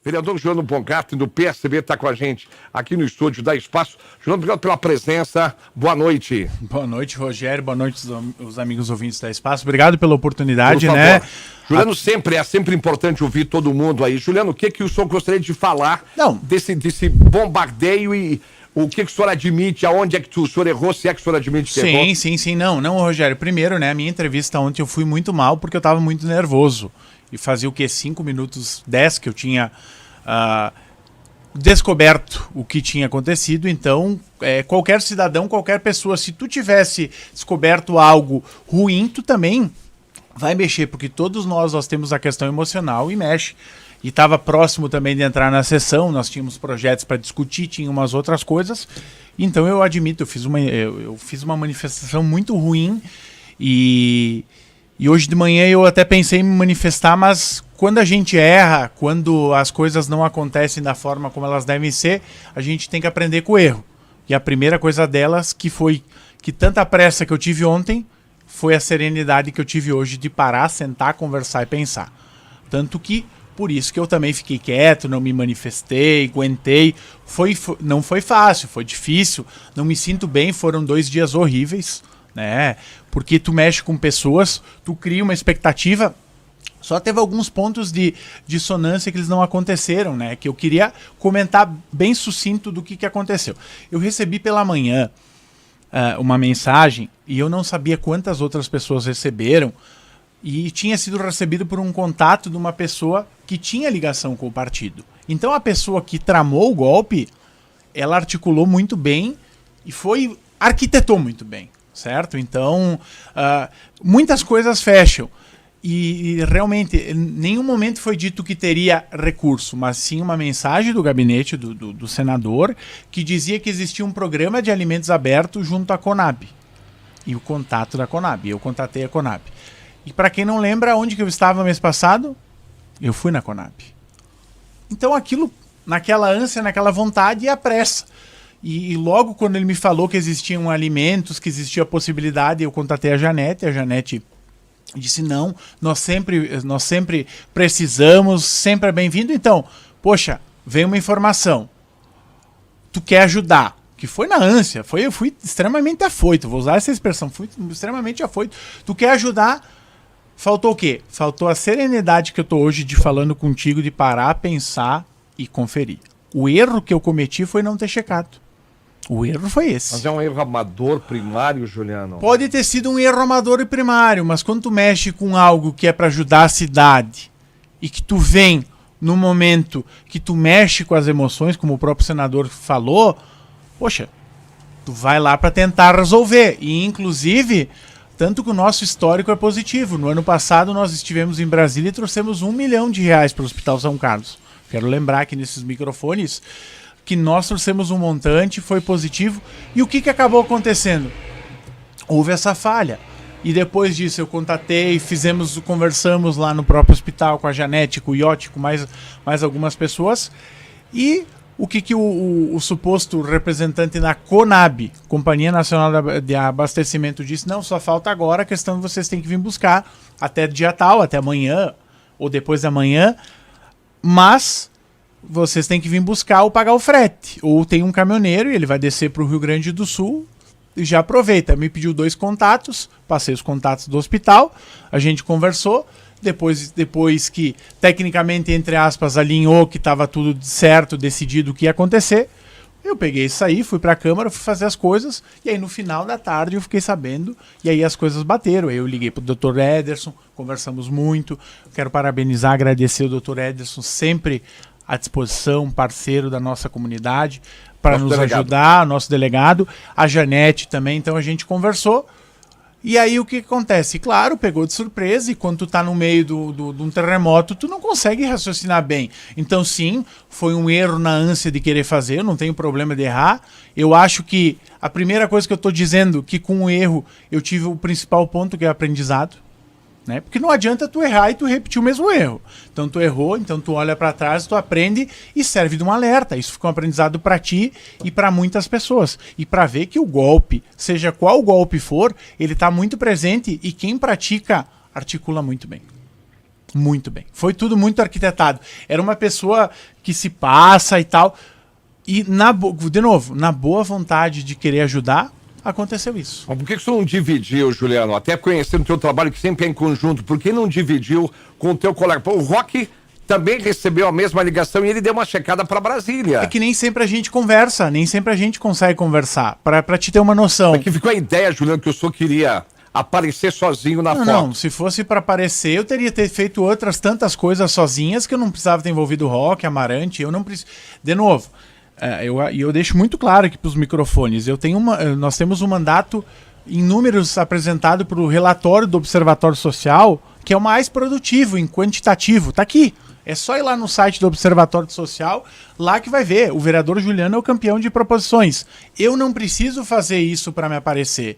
Vereador Juliano Bongato, do PSB, está com a gente aqui no estúdio da Espaço. Juliano, obrigado pela presença. Boa noite. Boa noite, Rogério. Boa noite, os amigos ouvintes da Espaço. Obrigado pela oportunidade, né? Juliano, é sempre importante ouvir todo mundo aí. Juliano, o que o senhor gostaria de falar desse bombardeio e o que o senhor admite, aonde é que o senhor errou, se é que o senhor admite que errou? Sim. Não, Rogério. Primeiro, né, a minha entrevista ontem eu fui muito mal porque eu estava muito nervoso. E fazia o quê? 5 minutos, 10 que eu tinha descoberto o que tinha acontecido. Então, qualquer cidadão, qualquer pessoa, se tu tivesse descoberto algo ruim, tu também vai mexer, porque todos nós temos a questão emocional e mexe. E estava próximo também de entrar na sessão, nós tínhamos projetos para discutir, tinha umas outras coisas. Então eu admito, eu fiz uma manifestação muito ruim e hoje de manhã eu até pensei em me manifestar, mas quando a gente erra, quando as coisas não acontecem da forma como elas devem ser, a gente tem que aprender com o erro. E a primeira coisa delas, que tanta pressa que eu tive ontem, foi a serenidade que eu tive hoje de parar, sentar, conversar e pensar. Tanto que, por isso que eu também fiquei quieto, não me manifestei, aguentei. Não foi fácil, foi difícil, não me sinto bem, foram 2 dias horríveis, né? Porque tu mexe com pessoas, tu cria uma expectativa. Só teve alguns pontos de dissonância que eles não aconteceram, né? Que eu queria comentar bem sucinto do que aconteceu. Eu recebi pela manhã uma mensagem e eu não sabia quantas outras pessoas receberam, e tinha sido recebido por um contato de uma pessoa que tinha ligação com o partido. Então a pessoa que tramou o golpe, ela articulou muito bem e arquitetou muito bem, certo? Então muitas coisas fecham. E realmente, em nenhum momento foi dito que teria recurso, mas sim uma mensagem do gabinete do senador que dizia que existia um programa de alimentos aberto junto à Conab. E o contato da Conab. Eu contatei a Conab. E para quem não lembra, onde que eu estava mês passado? Eu fui na Conab. Então aquilo, naquela ânsia, naquela vontade e a pressa. E logo quando ele me falou que existiam alimentos, que existia a possibilidade, eu contatei a Janete disse não, nós sempre precisamos, sempre é bem-vindo. Então, poxa, veio uma informação, tu quer ajudar, que foi na ânsia, eu fui extremamente afoito, vou usar essa expressão, fui extremamente afoito, tu quer ajudar, faltou o quê? Faltou a serenidade que eu tô hoje falando contigo, de parar, pensar e conferir. O erro que eu cometi foi não ter checado. O erro foi esse. Mas é um erro amador primário, Juliano? Pode ter sido um erro amador e primário, mas quando tu mexe com algo que é para ajudar a cidade e que tu vem no momento que tu mexe com as emoções, como o próprio senador falou, poxa, tu vai lá para tentar resolver. E inclusive, tanto que o nosso histórico é positivo. No ano passado nós estivemos em Brasília e trouxemos R$1 milhão para o Hospital São Carlos. Quero lembrar aqui nesses microfones que nós trouxemos um montante, foi positivo. E o que acabou acontecendo? Houve essa falha. E depois disso eu contatei, conversamos lá no próprio hospital com a Janete, com o Iotti, com mais algumas pessoas. E o que o suposto representante da Conab, Companhia Nacional de Abastecimento, disse? Não, só falta agora, a questão de vocês têm que vir buscar até dia tal, até amanhã ou depois da manhã, mas vocês têm que vir buscar ou pagar o frete. Ou tem um caminhoneiro e ele vai descer para o Rio Grande do Sul e já aproveita. Me pediu 2 contatos, passei os contatos do hospital, a gente conversou. Depois que, tecnicamente, entre aspas, alinhou que estava tudo certo, decidido o que ia acontecer, eu peguei isso aí, fui para a Câmara, fui fazer as coisas, e aí no final da tarde eu fiquei sabendo, e aí as coisas bateram. Aí eu liguei para o Dr. Ederson, conversamos muito, quero parabenizar, agradecer o Dr. Ederson, sempre à disposição, parceiro da nossa comunidade, para nos ajudar, nosso delegado, a Janete também. Então a gente conversou. E aí o que acontece? Claro, pegou de surpresa, e quando tu tá no meio de um terremoto, tu não consegue raciocinar bem. Então sim, foi um erro na ânsia de querer fazer, eu não tenho problema de errar. Eu acho que a primeira coisa que eu tô dizendo, que com o erro eu tive o principal ponto, que é aprendizado. Né? Porque não adianta tu errar e tu repetir o mesmo erro. Então tu errou, então tu olha para trás, tu aprende e serve de um alerta. Isso fica um aprendizado para ti e para muitas pessoas. E para ver que o golpe, seja qual golpe for, ele está muito presente, e quem pratica articula muito bem. Muito bem. Foi tudo muito arquitetado. Era uma pessoa que se passa e tal. E, de novo, na boa vontade de querer ajudar, aconteceu isso. Mas por que você não dividiu, Juliano? Até conhecendo o teu trabalho, que sempre é em conjunto, por que não dividiu com o teu colega? Pô, o Roque também recebeu a mesma ligação e ele deu uma checada para Brasília. É que nem sempre a gente conversa, nem sempre a gente consegue conversar, pra te ter uma noção. É que ficou a ideia, Juliano, que o senhor queria aparecer sozinho na foto. Não, se fosse para aparecer, eu teria feito outras tantas coisas sozinhas que eu não precisava ter envolvido o Roque, Amarante, eu não preciso... De novo, eu deixo muito claro aqui para os microfones, nós temos um mandato em números apresentado para o relatório do Observatório Social, que é o mais produtivo em quantitativo, tá aqui. É só ir lá no site do Observatório Social, lá que vai ver. O vereador Juliano é o campeão de proposições. Eu não preciso fazer isso para me aparecer.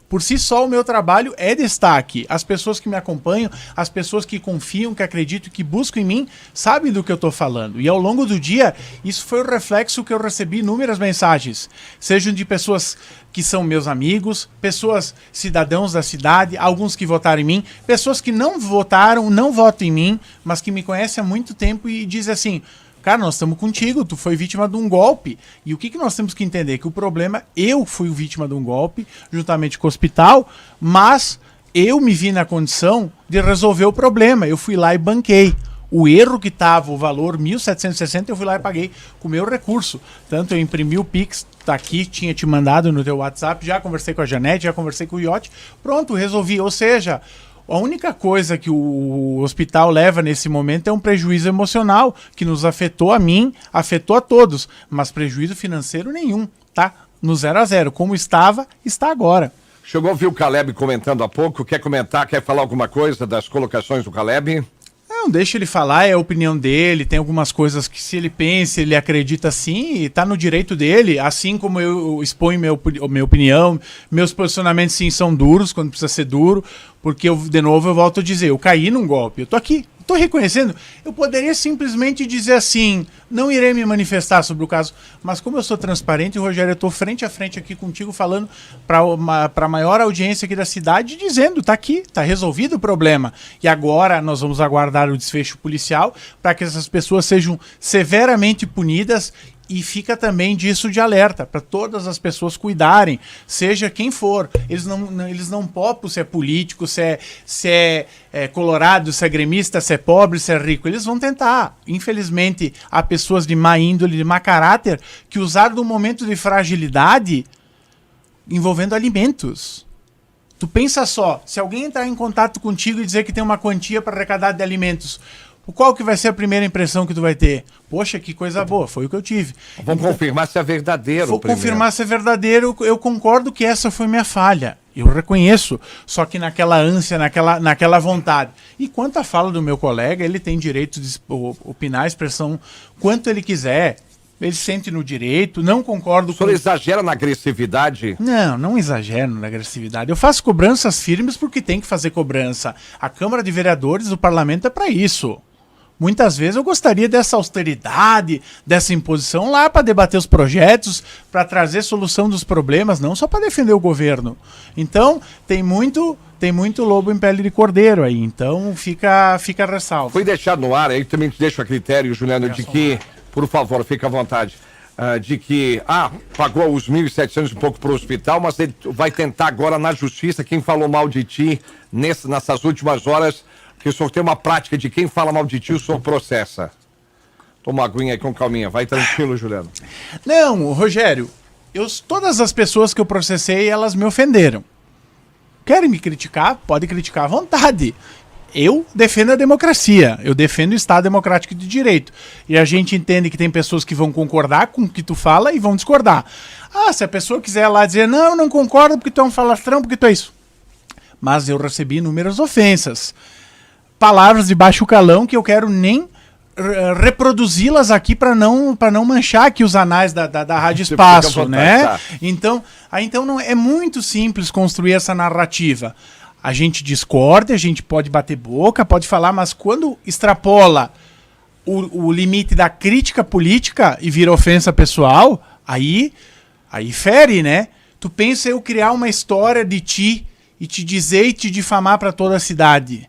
Por si só, o meu trabalho é destaque. As pessoas que me acompanham, as pessoas que confiam, que acreditam, que buscam em mim, sabem do que eu estou falando. E ao longo do dia, isso foi o reflexo que eu recebi inúmeras mensagens. Sejam de pessoas que são meus amigos, pessoas, cidadãos da cidade, alguns que votaram em mim, pessoas que não votaram, não votam em mim, mas que me conhecem há muito tempo e dizem assim... Cara, nós estamos contigo, tu foi vítima de um golpe. E o que nós temos que entender? Que o problema, eu fui vítima de um golpe, juntamente com o hospital, mas eu me vi na condição de resolver o problema. Eu fui lá e banquei. O erro que estava, o valor 1.760, eu fui lá e paguei com o meu recurso. Tanto eu imprimi o Pix, tá aqui, tinha te mandado no teu WhatsApp, já conversei com a Janete, já conversei com o Iote, pronto, resolvi. Ou seja... A única coisa que o hospital leva nesse momento é um prejuízo emocional, que nos afetou a mim, afetou a todos, mas prejuízo financeiro nenhum, tá? No 0 a 0. Como estava, está agora. Chegou a ouvir o Caleb comentando há pouco, quer comentar, quer falar alguma coisa das colocações do Caleb? Não, deixa ele falar, é a opinião dele, tem algumas coisas que se ele pensa, ele acredita sim, e tá no direito dele, assim como eu exponho minha opinião, meus posicionamentos sim são duros, quando precisa ser duro, porque de novo eu volto a dizer, eu caí num golpe, eu tô aqui, tô reconhecendo, eu poderia simplesmente dizer assim, não irei me manifestar sobre o caso, mas como eu sou transparente, Rogério, eu tô frente a frente aqui contigo, falando para a maior audiência aqui da cidade, dizendo, tá aqui, tá resolvido o problema, e agora nós vamos aguardar o desfecho policial para que essas pessoas sejam severamente punidas. E fica também disso de alerta, para todas as pessoas cuidarem, seja quem for. Eles não popam se é político, se é colorado, se é gremista, se é pobre, se é rico. Eles vão tentar. Infelizmente, há pessoas de má índole, de má caráter, que usaram do momento de fragilidade envolvendo alimentos. Tu pensa só, se alguém entrar em contato contigo e dizer que tem uma quantia para arrecadar de alimentos... Qual que vai ser a primeira impressão que tu vai ter? Poxa, que coisa boa, foi o que eu tive. Vamos confirmar se é verdadeiro. Vou confirmar se é verdadeiro, eu concordo que essa foi minha falha. Eu reconheço, só que naquela ânsia, naquela vontade. E quanto à fala do meu colega, ele tem direito de opinar, expressão, quanto ele quiser. Ele se sente no direito, não concordo com... O senhor exagera na agressividade? Não exagero na agressividade. Eu faço cobranças firmes porque tem que fazer cobrança. A Câmara de Vereadores, o Parlamento é para isso. Muitas vezes eu gostaria dessa austeridade, dessa imposição lá para debater os projetos, para trazer solução dos problemas, não só para defender o governo. Então, tem muito lobo em pele de cordeiro aí, então fica a ressalva. Foi deixado no ar, aí também te deixo a critério, Juliano, de que, por favor, fica à vontade, de que, pagou os 1.700 e pouco para o hospital, mas ele vai tentar agora na justiça, quem falou mal de ti nessas últimas horas... que o senhor tem uma prática de quem fala mal de ti, o senhor processa. Toma uma aguinha aí com calminha. Vai tranquilo, Juliano. Não, Rogério, todas as pessoas que eu processei, elas me ofenderam. Querem me criticar? Pode criticar à vontade. Eu defendo a democracia, eu defendo o Estado Democrático de Direito. E a gente entende que tem pessoas que vão concordar com o que tu fala e vão discordar. Se a pessoa quiser lá dizer, não, eu não concordo porque tu é um falastrão, porque tu é isso. Mas eu recebi inúmeras ofensas. Palavras de baixo calão que eu quero nem reproduzi-las aqui para não manchar aqui os anais da Rádio Espaço, né? Tá. Então não é muito simples construir essa narrativa. A gente discorda, a gente pode bater boca, pode falar, mas quando extrapola o limite da crítica política e vira ofensa pessoal, aí fere, né? Tu pensa eu criar uma história de ti e te dizer e te difamar para toda a cidade.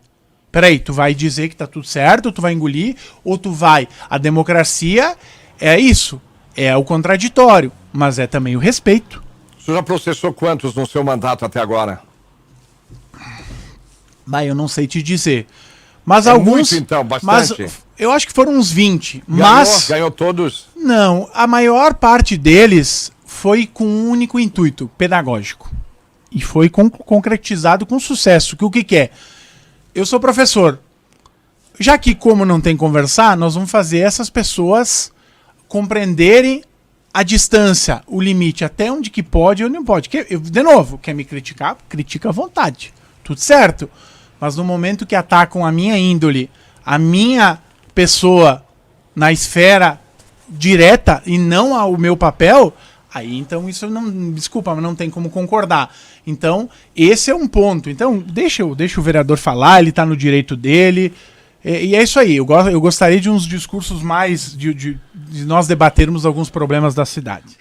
Peraí, tu vai dizer que tá tudo certo, tu vai engolir, ou tu vai... A democracia é isso, é o contraditório, mas é também o respeito. O senhor já processou quantos no seu mandato até agora? Mas eu não sei te dizer. Mas É alguns... muito, então, bastante. Mas eu acho que foram uns 20. Mas... Ganhou todos? Não, a maior parte deles foi com um único intuito, pedagógico. E foi concretizado com sucesso. Que o que é? Eu sou professor. Já que como não tem conversar, nós vamos fazer essas pessoas compreenderem a distância, o limite, até onde que pode ou não pode. De novo, quer me criticar? Critica à vontade. Tudo certo. Mas no momento que atacam a minha índole, a minha pessoa na esfera direta e não ao meu papel, aí então isso não, desculpa, mas não tem como concordar. Então, esse é um ponto. Então, deixa o vereador falar, ele está no direito dele. E é isso aí. Eu gostaria de uns discursos mais de nós debatermos alguns problemas da cidade.